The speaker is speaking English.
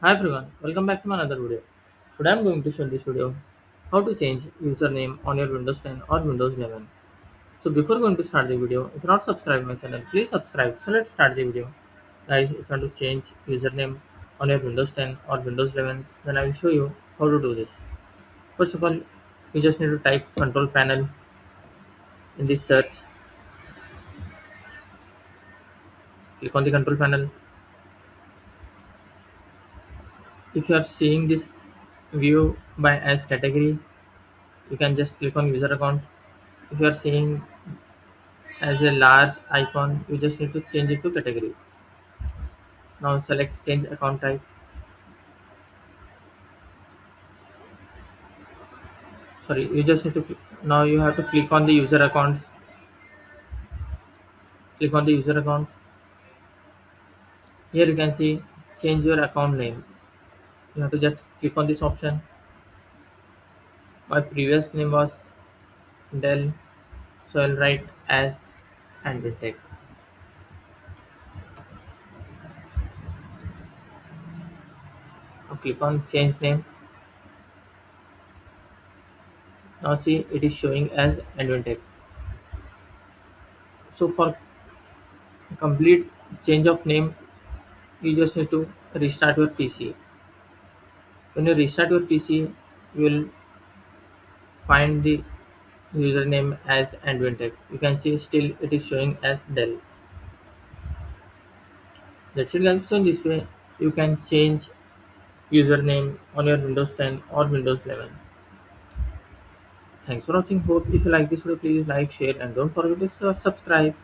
Hi everyone, welcome back to another video. Today I'm going to show in this video how to change username on your Windows 10 or Windows 11. So before going to start the video, if you're not subscribed my channel, please subscribe. So let's start the video. Guys, if you want to change username on your Windows 10 or Windows 11, then I will show you how to do this. First of all, you just need to type control panel in this search. Click on the control panel. If you are seeing this view by as category, you can just click on user account. If you are seeing as a large icon, you just need to change it to category. Now select change account type. Sorry, you just need to now you have to click on the user accounts. Click on the user accounts. Here you can see change your account name. You have to just click on this option. My previous name was Dell, so I'll write as Andwin. Now click on change name. Now see it is showing as Andwin. So for complete change of name, you just need to restart your PC. When you restart your PC, you will find the username as Andwin. You can see still it is showing as Dell. That's it guys. So in this way you can change username on your Windows 10 or Windows 11. Thanks for watching. Hope if you like this video, please like, share and don't forget to subscribe.